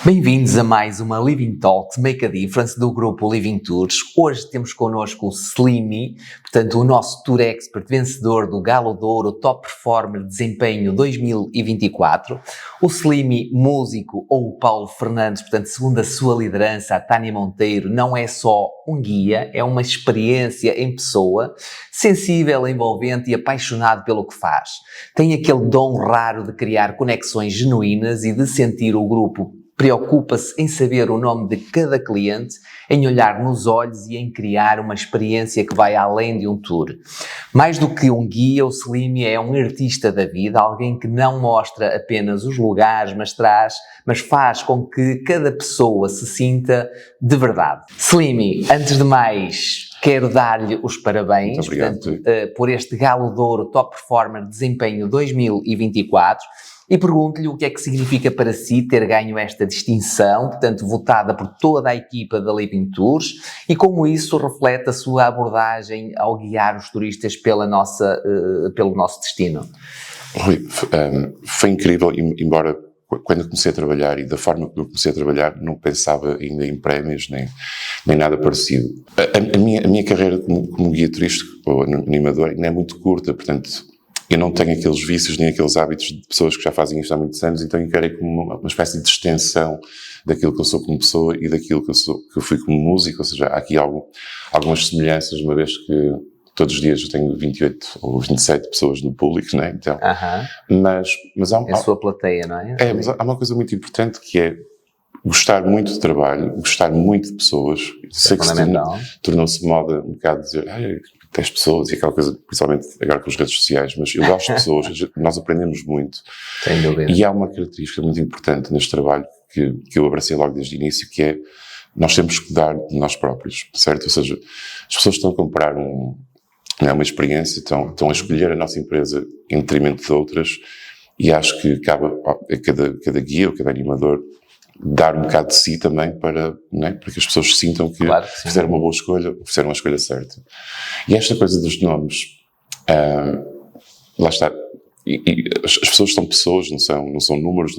Bem-vindos a mais uma Living Talks Make a Difference do grupo Living Tours. Hoje temos connosco o Slimy, portanto o nosso Tour Expert vencedor do Galo de Ouro Top Performer de Desempenho 2024. O Slimy, músico, ou o Paulo Fernandes, portanto segundo a sua liderança, a Tânia Monteiro, não é só um guia, é uma experiência em pessoa, sensível, envolvente e apaixonado pelo que faz. Tem aquele dom raro de criar conexões genuínas e de sentir o grupo. Preocupa-se em saber o nome de cada cliente, em olhar nos olhos e em criar uma experiência que vai além de um tour. Mais do que um guia, o Slimy é um artista da vida, alguém que não mostra apenas os lugares, mas faz com que cada pessoa se sinta de verdade. Slimy, antes de mais, quero dar-lhe os parabéns, portanto, por este Galo de Ouro Top Performer de Desempenho 2024. E pergunto-lhe o que é que significa para si ter ganho esta distinção, portanto, votada por toda a equipa da Living Tours, e como isso reflete a sua abordagem ao guiar os turistas pelo nosso destino. Rui, foi incrível, embora quando comecei a trabalhar e da forma que eu comecei a trabalhar, não pensava ainda em prémios, nem nada parecido. A minha carreira como guia turístico ou animador ainda é muito curta, portanto, eu não tenho aqueles vícios nem aqueles hábitos de pessoas que já fazem isto há muitos anos, então encarei como uma espécie de extensão daquilo que eu sou como pessoa e daquilo que eu fui como músico, ou seja, há aqui algumas semelhanças, uma vez que todos os dias eu tenho 28 ou 27 pessoas no público, não é? Então, mas há é a sua plateia, não é? Mas há uma coisa muito importante que é gostar muito do trabalho, gostar muito de pessoas. Sei que tornou-se moda um bocado dizer 10 pessoas e aquela coisa, principalmente agora com as redes sociais, mas eu gosto de pessoas, nós aprendemos muito. Sem dúvida. E há uma característica muito importante neste trabalho que eu abracei logo desde o início, que é nós temos que dar de nós próprios, certo? Ou seja, as pessoas estão a comprar uma experiência, estão a escolher a nossa empresa em detrimento de outras, e acho que cabe a cada guia ou cada animador dar um bocado de si também para que as pessoas sintam que fizeram uma boa escolha, fizeram a escolha certa. E esta coisa dos nomes, lá está, as pessoas são pessoas, não são números,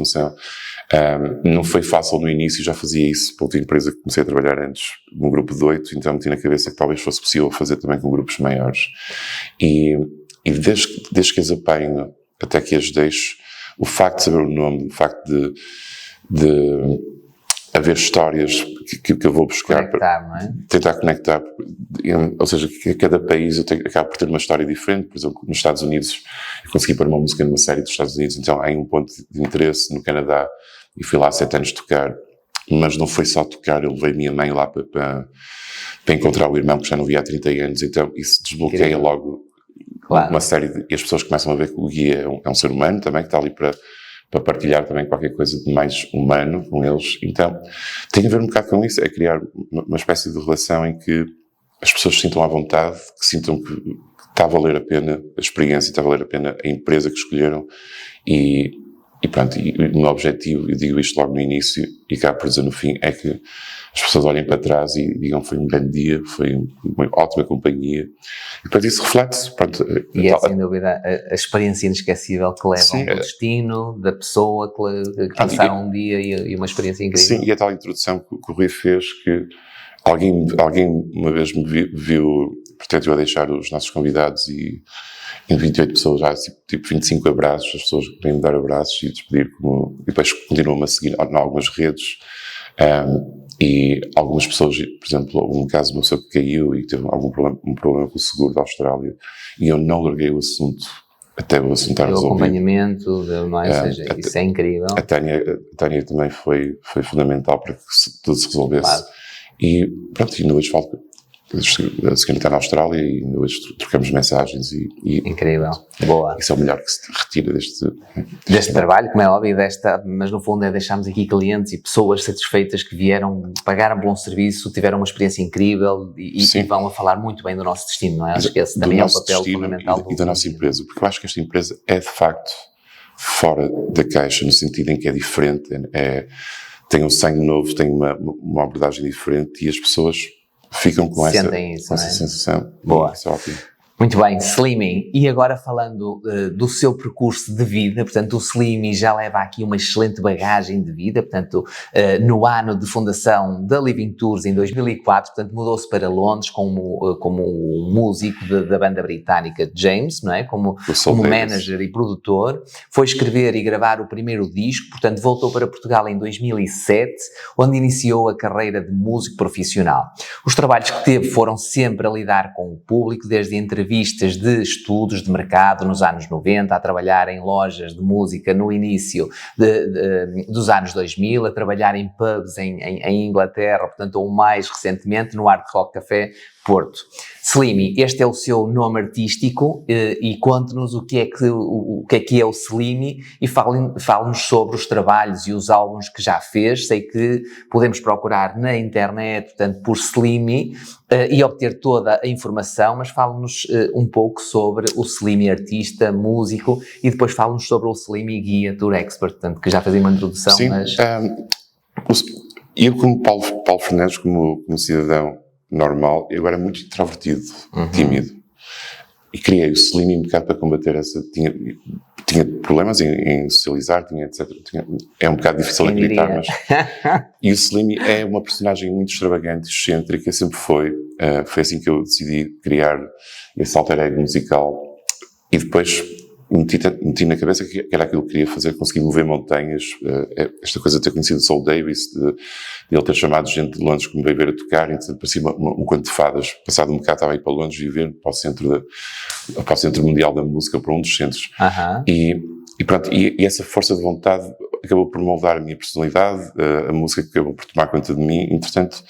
não foi fácil no início, já fazia isso para outra empresa que comecei a trabalhar antes, num grupo de 8, então meti na cabeça que talvez fosse possível fazer também com grupos maiores. E desde que as apanho até que as deixo, o facto de saber o nome, o facto de haver histórias que eu vou buscar para tentar conectar, ou seja, que cada país acaba por ter uma história diferente. Por exemplo, nos Estados Unidos eu consegui pôr uma música numa série dos Estados Unidos, então há um ponto de interesse. No Canadá e fui lá há 7 anos tocar, mas não foi só tocar, eu levei a minha mãe lá para encontrar o irmão que já não via há 30 anos, então isso desbloqueia logo uma série e as pessoas começam a ver que o guia é um ser humano também, que está ali para partilhar também qualquer coisa de mais humano com eles. Então, tem a ver um bocado com isso, é criar uma espécie de relação em que as pessoas se sintam à vontade, que sintam que está a valer a pena a experiência, está a valer a pena a empresa que escolheram, e pronto, e o meu objetivo, eu digo isto logo no início e acabo por dizer no fim, é que as pessoas olhem para trás e digam foi um grande dia, foi uma ótima companhia, e depois isso reflete-se. Pronto, e é sem dúvida a experiência inesquecível que levam do destino, da pessoa que passaram um dia e uma experiência incrível. Sim, e a tal introdução que o Rui fez, que alguém uma vez me viu, portanto eu a deixar os nossos convidados e em 28 pessoas já tipo 25 abraços, as pessoas vêm me dar abraços e despedir, e depois continuam-me a seguir em algumas redes, e algumas pessoas, por exemplo, houve um caso de uma pessoa que caiu e teve um problema com o seguro da Austrália, e eu não larguei o assunto até o assunto estar resolvido. O acompanhamento, ou seja, isso é incrível. A Tânia também foi fundamental para que tudo se resolvesse. Claro. E pronto, ainda hoje falo a senhora está na Austrália e ainda hoje trocamos mensagens e incrível, boa. Isso é o melhor que se retira deste trabalho, como é óbvio, mas no fundo é deixarmos aqui clientes e pessoas satisfeitas que vieram, pagaram um bom serviço, tiveram uma experiência incrível e vão a falar muito bem do nosso destino, não é? Acho que esse também é o papel fundamental e da nossa empresa, porque eu acho que esta empresa é de facto fora da caixa, no sentido em que é diferente, tem um sangue novo, tem uma abordagem diferente, e as pessoas ficam com essa sensação. Boa. Isso é ótimo. Muito bem, Slimmy. E agora falando do seu percurso de vida, portanto, o Slimmy já leva aqui uma excelente bagagem de vida, portanto, no ano de fundação da Living Tours, em 2004, portanto, mudou-se para Londres como músico da banda britânica James, não é? Como manager e produtor. Foi escrever e gravar o primeiro disco, portanto, voltou para Portugal em 2007, onde iniciou a carreira de músico profissional. Os trabalhos que teve foram sempre a lidar com o público, desde entrevistas de estudos de mercado nos anos 90, a trabalhar em lojas de música no início dos anos 2000, a trabalhar em pubs em Inglaterra, portanto, ou mais recentemente no Hard Rock Café Porto. Slimmy, este é o seu nome artístico e conte-nos o que é o Slimmy e fale-nos sobre os trabalhos e os álbuns que já fez. Sei que podemos procurar na internet, portanto, por Slimmy e obter toda a informação, mas fale-nos um pouco sobre o Slimmy artista, músico, e depois fale-nos sobre o Slimmy guia Tour Expert, portanto, que já fazia uma introdução. Sim, mas... eu como Paulo Fernandes, como cidadão normal, eu era muito introvertido, tímido, e criei o Slimmy um bocado para combater essa... Tinha problemas em socializar, etc. É um bocado difícil de acreditar, mas... E o Slimmy é uma personagem muito extravagante, excêntrica, sempre foi. Foi assim que eu decidi criar esse alter ego musical, e depois meti na cabeça que era aquilo que queria fazer, conseguir mover montanhas, esta coisa de ter conhecido o Saul Davis, de ele ter chamado gente de Londres que me veio ver a tocar, então parecia um conto de fadas. Passado um bocado estava a ir para Londres e ver para o Centro Mundial da Música, para um dos centros. E pronto, e essa força de vontade acabou por moldar a minha personalidade, a música acabou por tomar conta de mim. Entretanto,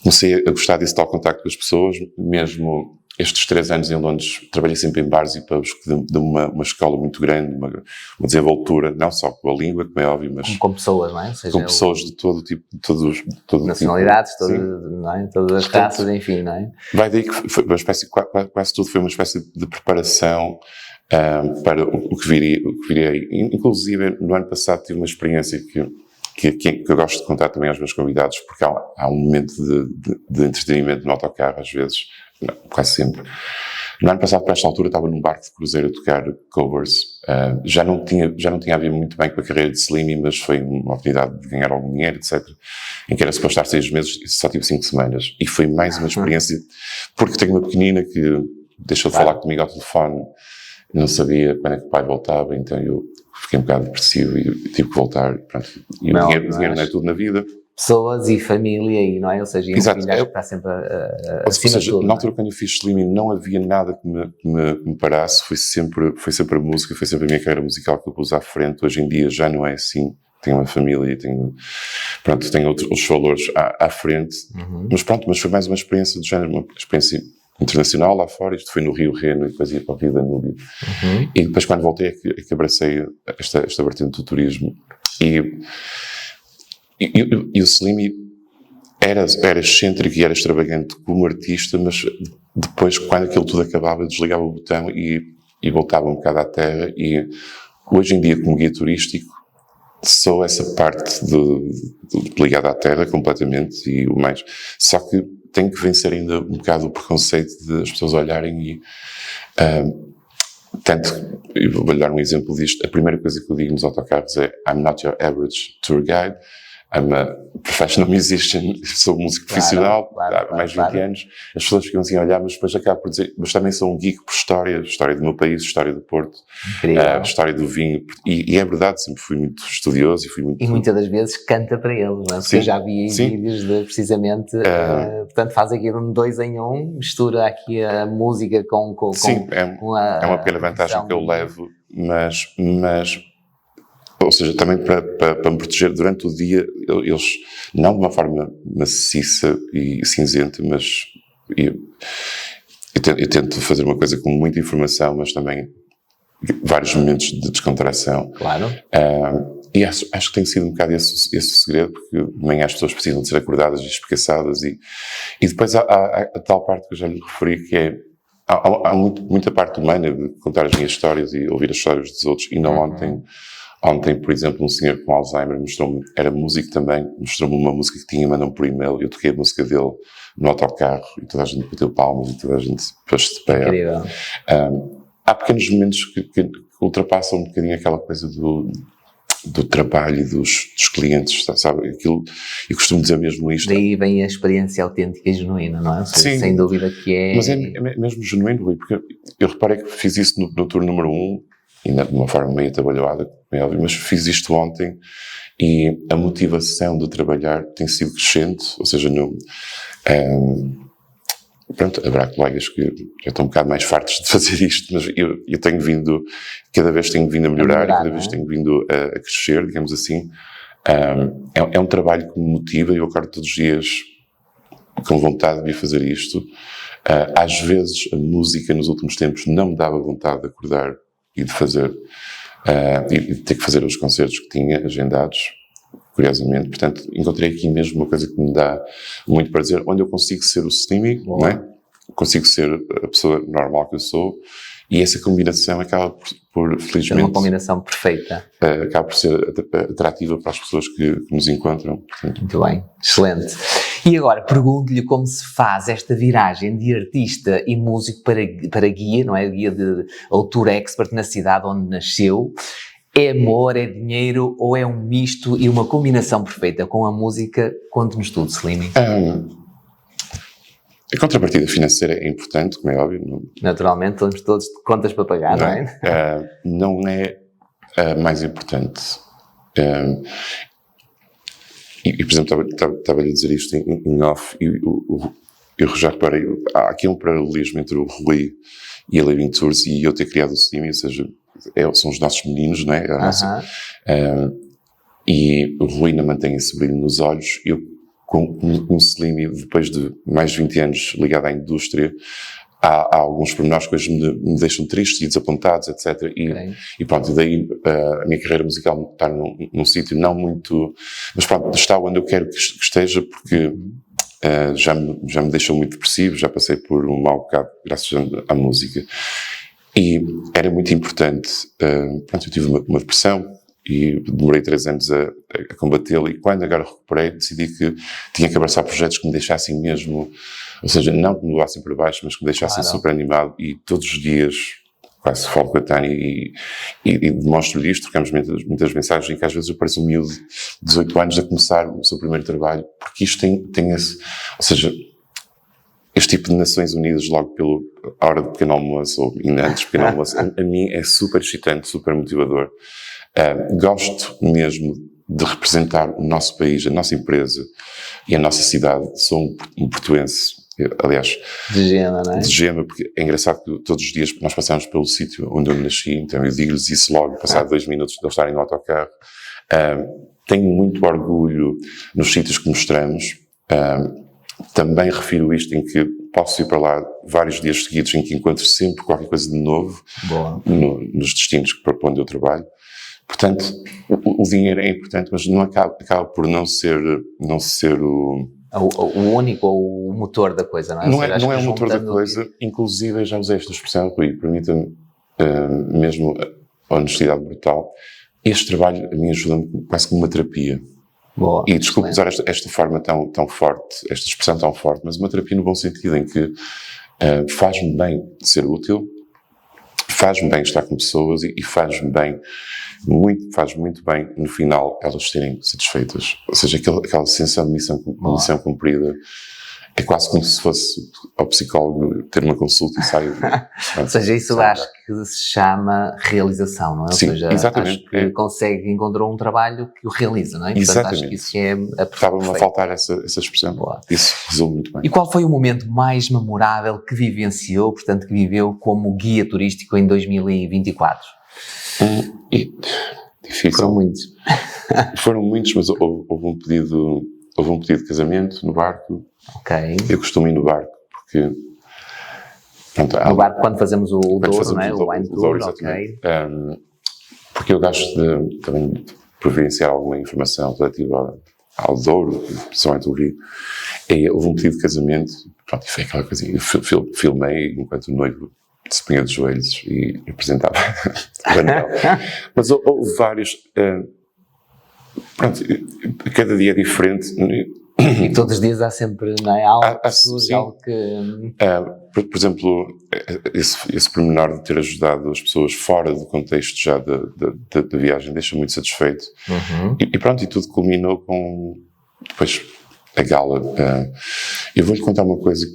comecei a gostar desse tal contacto com as pessoas, mesmo estes 3 anos em Londres. Trabalhei sempre em bares e pubs, que deu uma escola muito grande, uma desenvoltura, não só com a língua, como é óbvio, mas... Com pessoas, não é? Ou seja, com pessoas de todo tipo, de todo nacionalidades, tipo, não é? Todas as raças, enfim, não é? Vai daí que foi uma espécie, quase tudo foi uma espécie de preparação para o que viria aí. Inclusive, no ano passado tive uma experiência que eu gosto de contar também aos meus convidados, porque há um momento de entretenimento no autocarro, às vezes, não, quase sempre. No ano passado, para esta altura, estava num barco de cruzeiro a tocar covers. Já não tinha a ver muito bem com a carreira de Slimmy, mas foi uma oportunidade de ganhar algum dinheiro, etc. Em que era suposto estar 6 meses e só tive 5 semanas. E foi mais uma experiência, porque tenho uma pequenina que deixou de falar comigo ao telefone, não sabia quando é que o pai voltava, então eu fiquei um bocado depressivo e tive que voltar. Pronto. E o dinheiro não é tudo na vida. Pessoas e família, e não é? Ou seja, exato, que está sempre acima de tudo. Na altura, quando eu fiz Slimmy, não havia nada que me parasse. Foi sempre a música, foi sempre a minha carreira musical que eu pus à frente. Hoje em dia já não é assim. Tenho uma família, tenho outros valores à frente. Mas foi mais uma experiência do género, uma experiência internacional lá fora. Isto foi no Rio Reno e depois ia para o Rio Danúbio. E depois, quando voltei, é que abracei esta vertente do turismo. E o Slimmy era excêntrico e era extravagante como artista, mas depois, quando aquilo tudo acabava, desligava o botão e voltava um bocado à terra. E hoje em dia, como guia turístico, sou essa parte ligada à terra completamente e o mais. Só que tenho que vencer ainda um bocado o preconceito de as pessoas olharem e... Tanto, eu vou-lhe dar um exemplo disto. A primeira coisa que eu digo nos autocarros é I'm not your average tour guide. I'm a professional musician, sou músico profissional, há mais de 20 anos. As pessoas ficam assim a olhar, mas depois acabo por dizer, mas também sou um geek por história do meu país, história do Porto, história do vinho, e é verdade, sempre fui muito estudioso e muitas das vezes canta para eles, não é? Porque eu já vi vídeos de, precisamente, portanto faz aqui um 2 em 1, mistura aqui a música com é uma pequena vantagem que eu levo, mas ou seja, também para me proteger durante o dia, eles, não de uma forma maciça e cinzenta, mas eu tento fazer uma coisa com muita informação, mas também vários momentos de descontração. Claro. E acho que tem sido um bocado esse o segredo, porque de manhã as pessoas precisam de ser acordadas e espreguiçadas, e depois há a tal parte que eu já lhe referi, que é há muita parte humana de contar as minhas histórias e ouvir as histórias dos outros. E não ontem Ontem, por exemplo, um senhor com Alzheimer mostrou-me, era músico também, mostrou-me uma música que tinha, mandou-me por e-mail, eu toquei a música dele no autocarro e toda a gente bateu palmas e toda a gente pôs-se de pé. Incrível. Há pequenos momentos que ultrapassam um bocadinho aquela coisa do trabalho e dos clientes, sabe? Aquilo, eu costumo dizer mesmo isto. Daí vem a experiência autêntica e genuína, não é? Sim. Sem dúvida que é... Mas é mesmo genuíno, Rui, porque eu reparei que fiz isso no tour número 1, ainda de uma forma meio atabalhoada, é óbvio, mas fiz isto ontem e a motivação de trabalhar tem sido crescente, ou seja, pronto, haverá colegas que já estão um bocado mais fartos de fazer isto, mas eu tenho vindo, cada vez tenho vindo a melhorar, cada vez tenho vindo a crescer, digamos assim. É um trabalho que me motiva e eu acordo todos os dias com vontade de fazer isto. Às vezes a música nos últimos tempos não me dava vontade de acordar e de fazer, e de ter que fazer os concertos que tinha agendados, curiosamente. Portanto, encontrei aqui mesmo uma coisa que me dá muito prazer, onde eu consigo ser o Slimy, não é? Consigo ser a pessoa normal que eu sou, e essa combinação acaba por felizmente... É uma combinação perfeita. Acaba por ser atrativa para as pessoas que nos encontram. Portanto. Muito bem, excelente. E agora, pergunto-lhe como se faz esta viragem de artista e músico para guia, não é? Guia ou tour expert na cidade onde nasceu. É amor, é dinheiro ou é um misto e uma combinação perfeita com a música? Conte-nos tudo, Slimy. A contrapartida financeira é importante, como é óbvio. Naturalmente, temos todos contas para pagar, não é? Não é a mais importante. E, por exemplo, estava a dizer isto em off, eu já reparei, há aqui um paralelismo entre o Rui e a Living Tours e eu ter criado o Slimy, ou seja, são os nossos meninos, não é? E o Rui ainda mantém esse brilho nos olhos. Eu, com um Slimy, depois de mais de 20 anos ligado à indústria, há alguns pormenores que hoje me deixam tristes e desapontados, etc. E pronto, daí a minha carreira musical está num sítio não muito... Mas pronto, está onde eu quero que esteja, porque já me deixou muito depressivo, já passei por um mau bocado graças à música. E era muito importante. Pronto, eu tive uma depressão e demorei 3 anos a combatê-la, e quando agora recuperei, decidi que tinha que abraçar projetos que me deixassem mesmo, ou seja, não que me levassem para baixo, mas que me deixassem super animado, e todos os dias quase falo com a Tânia e demonstro-lhe isto, trocamos muitas mensagens, e que às vezes eu pareço um miúdo de 18 anos a começar o seu primeiro trabalho, porque isto tem esse, ou seja, este tipo de Nações Unidas logo à hora do pequeno almoço, ou ainda antes do pequeno almoço, a mim é super excitante, super motivador. Gosto mesmo de representar o nosso país, a nossa empresa e a nossa cidade. Sou um portuense, aliás, de Gema, não é? De Gema, porque é engraçado que todos os dias nós passamos pelo sítio onde eu nasci, então eu digo-lhes isso logo, passado 2 minutos de eles estarem no autocarro. Tenho muito orgulho nos sítios que mostramos. Também refiro isto em que posso ir para lá vários dias seguidos em que encontro sempre qualquer coisa de novo nos destinos para onde eu trabalho. Portanto, o dinheiro é importante, mas não acaba por não ser o único ou o motor da coisa, não é? Não é o motor da coisa. Inclusive, eu já usei esta expressão, Rui, permita-me mesmo a honestidade brutal. Este trabalho a mim ajuda-me quase como uma terapia. Boa, e desculpe usar esta forma tão forte, esta expressão tão forte, mas uma terapia no bom sentido, em que faz-me bem ser útil, faz-me bem estar com pessoas e faz-me bem, faz muito bem, no final, elas serem satisfeitas. Ou seja, aquela sensação de missão cumprida. É quase como se fosse ao psicólogo ter uma consulta e sair. Ou seja, isso eu acho que se chama realização, não é? Sim, ou seja, exatamente. Acho que encontrou um trabalho que o realiza, não é? Portanto, exatamente. Acho que isso é a Estava-me a faltar essa expressão. Boa. Isso resume muito bem. E qual foi o momento mais memorável que vivenciou, portanto, que viveu como guia turístico em 2024? Difícil. Foram muitos. Foram muitos, mas houve um pedido de casamento no barco. Ok. Eu costumo ir no barco, porque... Pronto, no barco quando fazemos o Douro, não é? O Wine Tour, exatamente. Okay. Porque eu gosto também de providenciar alguma informação relativa ao Douro, principalmente o Rio. E houve um pedido de casamento, pronto, e foi aquela coisinha. Eu filmei enquanto o noivo se punha de joelhos e apresentava o anel. Mas houve vários. Pronto, cada dia é diferente. E todos os dias há sempre, não é? Algo que surge, algo que... por exemplo, esse pormenor de ter ajudado as pessoas fora do contexto já da viagem deixa muito satisfeito. E pronto, e tudo culminou com depois a gala. Eu vou-lhe contar uma coisa.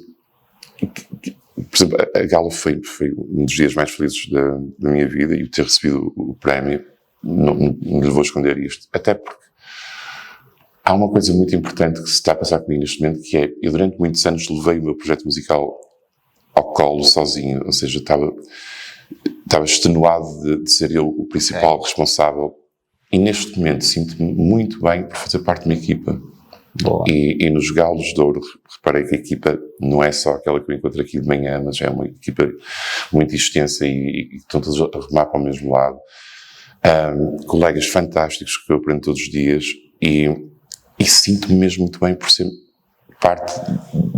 Por exemplo, a gala foi um dos dias mais felizes da minha vida, e o ter recebido o prémio, não lhe vou esconder isto, até porque há uma coisa muito importante que se está a passar comigo neste momento, que é, eu durante muitos anos levei o meu projeto musical ao colo sozinho, ou seja, estava extenuado de ser eu o principal responsável, e neste momento sinto-me muito bem por fazer parte de uma equipa. E nos Galos de Ouro reparei que a equipa não é só aquela que eu encontro aqui de manhã, mas é uma equipa muito extensa e estão todos a remar para o mesmo lado. Colegas fantásticos que eu aprendo todos os dias, e sinto-me mesmo muito bem por ser parte.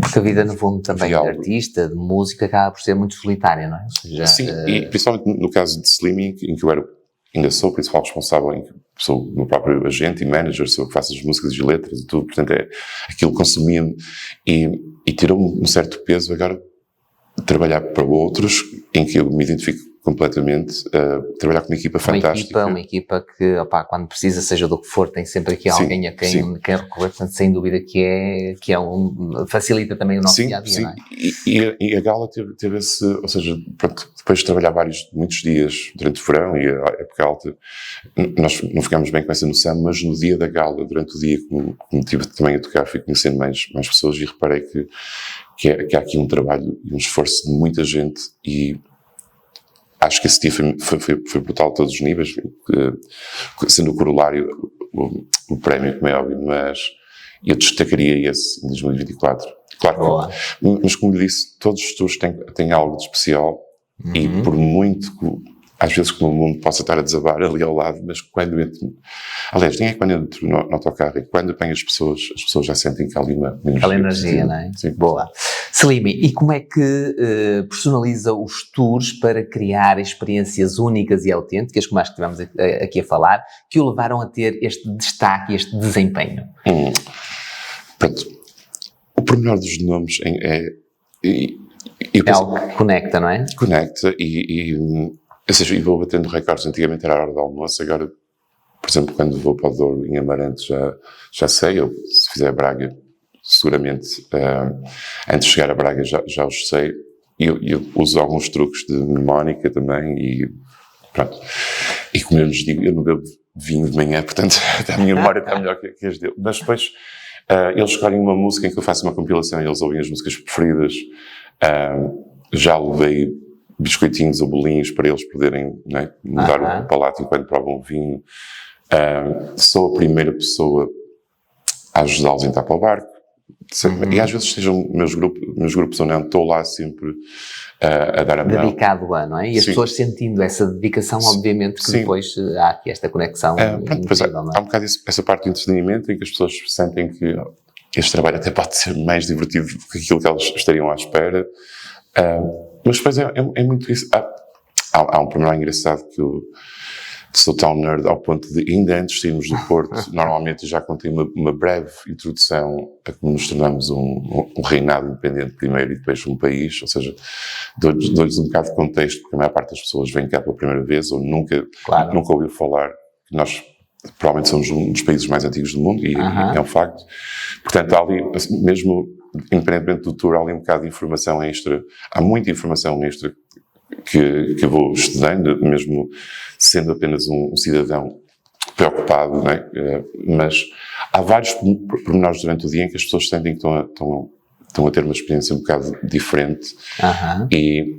Porque a vida, no fundo, também de artista, de música, acaba por ser muito solitária, não é? Ou seja, sim, e principalmente no caso de Slimmy, em que eu ainda sou o principal responsável, em que sou o meu próprio agente e manager, sou eu que faço as músicas e letras e tudo, portanto aquilo consumia-me e tirou-me um certo peso. Agora, trabalhar para outros, em que eu me identifico completamente, trabalhar com uma equipa fantástica. Uma equipa que, quando precisa, seja do que for, tem sempre aqui alguém a quem recorrer, portanto, sem dúvida que facilita também o nosso dia-a-dia, não é? E a gala teve esse, ou seja, pronto, depois de trabalhar muitos dias durante o verão e a época alta, nós não ficámos bem com essa noção, mas no dia da gala, durante o dia, como estive também a tocar, fui conhecendo mais pessoas e reparei que há aqui um trabalho e um esforço de muita gente, e acho que esse dia foi brutal a todos os níveis, sendo o corolário o prémio, como é óbvio, mas eu destacaria esse em 2024. Claro que, mas como lhe disse, todos os tours têm algo de especial, e por muito que às vezes que o mundo possa estar a desabar ali ao lado, mas quando entro, aliás, nem é quando entro no autocarro, é quando apanho as pessoas já sentem que há ali uma energia, não é? Sim. Boa. Slimmy, e como é que personaliza os tours para criar experiências únicas e autênticas, como as que estivemos aqui a falar, que o levaram a ter este destaque, este desempenho? Pronto. O pormenor dos nomes é algo que conecta, não é? Conecta ou seja, eu vou batendo recordes. Antigamente era a hora do almoço, agora, por exemplo, quando vou para o Douro em Amarante já sei, ou se fizer Braga, seguramente, antes de chegar a Braga já os sei. Eu uso alguns truques de mnemónica também e pronto. E como eu lhes digo, eu não bebo vinho de manhã, portanto a minha memória está melhor que as dele. Mas depois eles escolhem uma música em que eu faço uma compilação e eles ouvem as músicas preferidas. Já levei biscoitinhos ou bolinhos para eles poderem, né, mudar o palato enquanto provam vinho. Sou a primeira pessoa a ajudá-los a entrar para o barco. E às vezes sejam meus grupos ou não, estou lá sempre a dar a mão. Dedicado a, não é? E as pessoas sentindo essa dedicação, obviamente que depois há aqui esta conexão. Há um bocado essa parte do entretenimento em que as pessoas sentem que este trabalho até pode ser mais divertido do que aquilo que elas estariam à espera. Mas depois é muito isso. Há um pormenor engraçado que eu sou tão nerd ao ponto de, ainda antes de irmos do Porto, normalmente já contei uma breve introdução a como nos tornamos um reinado independente primeiro e depois um país, ou seja, dou-lhes um bocado de contexto, porque a maior parte das pessoas vem cá pela primeira vez ou nunca ouviu falar. Nós provavelmente somos um dos países mais antigos do mundo e é um facto. Portanto, há ali, mesmo independentemente do tour, há ali um bocado de informação extra, há muita informação extra que eu vou estudando, mesmo sendo apenas um cidadão preocupado, não é? Mas há vários pormenores durante o dia em que as pessoas sentem que estão a ter uma experiência um bocado diferente. E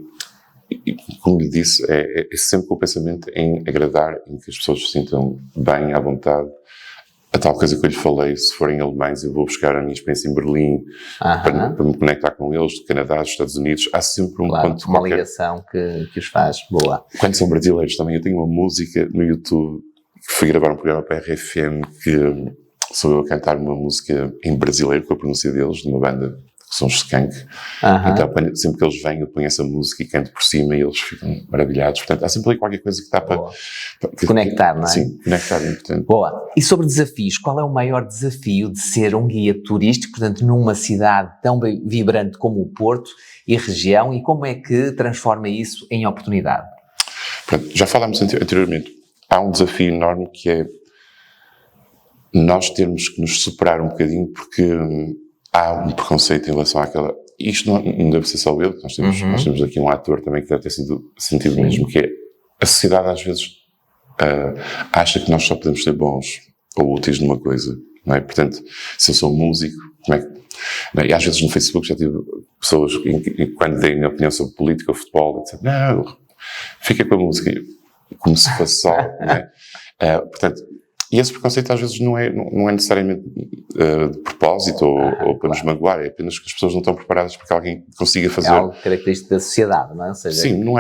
como lhe disse, é sempre com o pensamento em agradar, em que as pessoas se sintam bem, à vontade. A tal coisa que eu lhe falei, se forem alemães, eu vou buscar a minha experiência em Berlim para me conectar com eles, do Canadá, dos Estados Unidos. Há sempre um ponto uma ligação que os faz boa. Quando são brasileiros também, eu tenho uma música no YouTube que fui gravar um programa para a RFM, que sou eu a cantar uma música em brasileiro com a pronúncia deles, de uma banda que são os Skank. Então, sempre que eles vêm, eu ponho essa música e canto por cima e eles ficam maravilhados. Portanto, há sempre ali qualquer coisa que dá para conectar, não é? Sim, conectar é importante. Boa. E sobre desafios, qual é o maior desafio de ser um guia turístico, portanto, numa cidade tão vibrante como o Porto e região, e como é que transforma isso em oportunidade? Pronto, já falámos anteriormente. Há um desafio enorme que é nós termos que nos superar um bocadinho porque há um preconceito em relação àquela... Isto não deve ser só eu, nós temos aqui um ator também que deve ter sentido mesmo, que é a sociedade às vezes acha que nós só podemos ser bons ou úteis numa coisa, não é? Portanto, se eu sou músico, como é que... Não é? E às vezes no Facebook já tive pessoas que quando dei a minha opinião sobre política ou futebol, dizem, não, fica com a música, como se fosse só, não é? Portanto, e esse preconceito às vezes não é necessariamente de propósito ou para nos magoar, é apenas que as pessoas não estão preparadas para que alguém consiga fazer... É algo característico da sociedade, não é? Ou seja, sim, não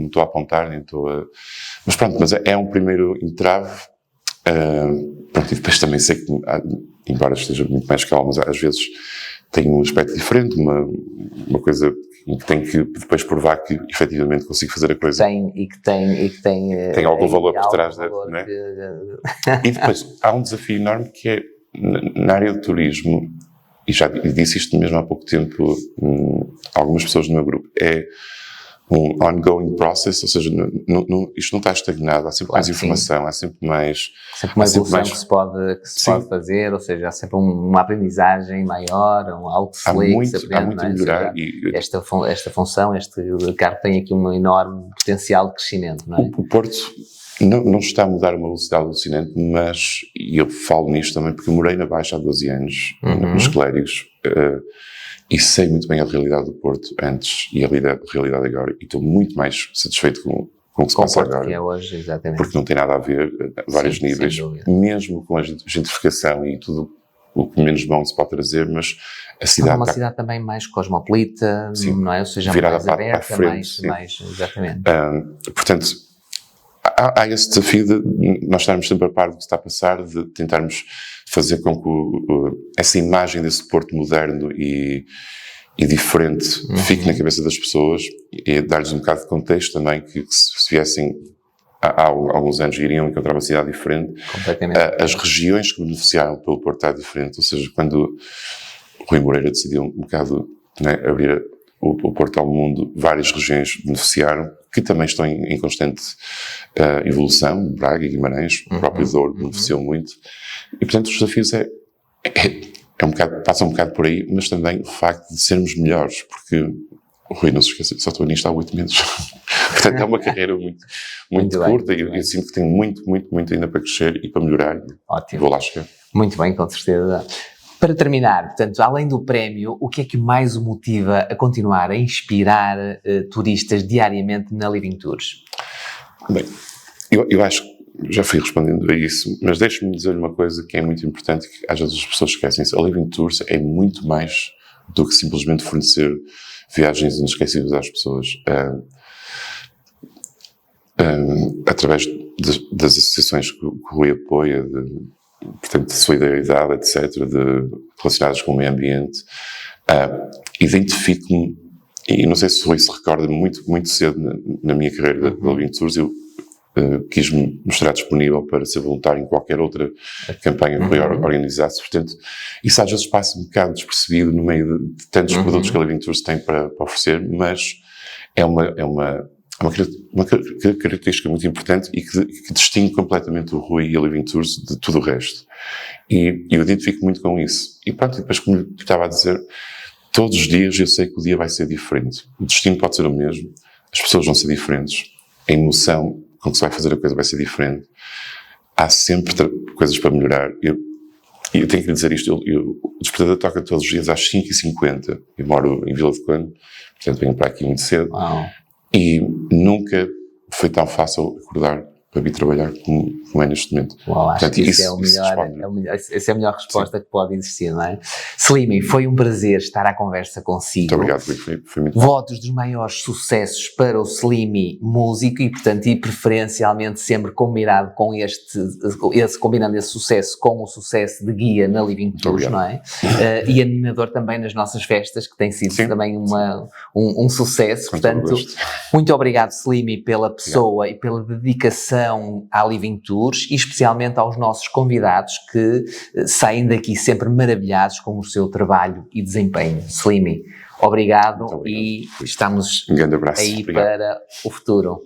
estou a apontar, nem estou a... Mas pronto, mas é um primeiro entrave. Pronto, e depois também sei que, embora esteja muito mais calmo, mas às vezes tem um aspecto diferente, uma coisa que tenho que depois provar que efetivamente consigo fazer a coisa. Tem algum valor por trás da, não é? E depois há um desafio enorme que é na área do turismo, e já disse isto mesmo há pouco tempo a algumas pessoas no meu grupo, é um ongoing process, ou seja, isto não está estagnado, há sempre mais informação, há sempre mais... Sempre uma evolução que se pode fazer, ou seja, há sempre uma aprendizagem maior, algo que se lê, que se aprende. Há muito a melhorar. Esta função, este carro tem aqui um enorme potencial de crescimento, não é? O Porto não está a mudar a uma velocidade alucinante, mas, e eu falo nisto também porque eu morei na Baixa há 12 anos, nos Clérigos, e sei muito bem a realidade do Porto antes e a realidade agora, e estou muito mais satisfeito com o que se passa agora. Que é hoje, exatamente. Porque não tem nada a ver a vários níveis, mesmo com a gentrificação e tudo o que menos bom se pode trazer, mas a cidade... É uma cidade também mais cosmopolita, não é? Ou seja, mais aberta, mais exatamente. Portanto, há esse desafio de nós estarmos sempre a par do que está a passar, de tentarmos fazer com que essa imagem desse Porto moderno e diferente fique na cabeça das pessoas e dar-lhes um bocado de contexto também, que se viessem há alguns anos iriam encontrar uma cidade diferente. As regiões que beneficiaram pelo Porto está diferente, ou seja, quando o Rui Moreira decidiu um bocado, né, abrir o Porto ao mundo, várias regiões beneficiaram, que também estão em constante evolução. Braga e Guimarães, o próprio Douro beneficiou muito. E, portanto, os desafios passam um bocado por aí, mas também o facto de sermos melhores, porque o Rui, não se esqueça, só estou nisto há 8 meses. Portanto, é uma carreira muito curta e eu sinto que tenho muito ainda para crescer e para melhorar. Ótimo. Vou lá chegar. Muito bem, com certeza. Para terminar, portanto, além do prémio, o que é que mais o motiva a continuar a inspirar turistas diariamente na Living Tours? Bem, eu acho que já fui respondendo a isso, mas deixe-me dizer uma coisa que é muito importante, que às vezes as pessoas esquecem-se. A Living Tours é muito mais do que simplesmente fornecer viagens inesquecíveis às pessoas. Através das associações que o Rui apoia, portanto, de solidariedade, etc., relacionadas com o meio ambiente, identifico-me, e não sei se o Rui se recorda, muito cedo na minha carreira da Living Tours, eu quis-me mostrar disponível para ser voluntário em qualquer outra campanha que o Rui organizasse. Portanto, isso às vezes passa um bocado despercebido no meio de tantos produtos que a Living Tours tem para oferecer, mas é uma característica muito importante e que distingue completamente o Rui e a Living Tours de tudo o resto. E eu identifico muito com isso. E pronto, depois, como lhe estava a dizer, todos os dias eu sei que o dia vai ser diferente. O destino pode ser o mesmo, as pessoas vão ser diferentes, a emoção com que se vai fazer a coisa vai ser diferente. Há sempre coisas para melhorar. E eu tenho que lhe dizer isto, o despertador toca todos os dias às 5h50. Eu moro em Vila de Conde, portanto venho para aqui muito cedo. Uau. E nunca foi tão fácil acordar para vir trabalhar como é neste momento. Uau, acho que essa é a melhor resposta que pode existir, não é? Slimy, foi um prazer estar à conversa consigo. Muito obrigado, foi muito Votos dos maiores sucessos para o Slimy músico e, portanto, e preferencialmente sempre combinado com combinando esse sucesso com o sucesso de guia na Living Tours, não é? E animador também nas nossas festas, que tem sido também um sucesso. Portanto, muito obrigado, Slimy, pela pessoa e pela dedicação à Living Tours e especialmente aos nossos convidados que saem daqui sempre maravilhados com o seu trabalho e desempenho. Slimy, obrigado e estamos um grande abraço. aí para o futuro.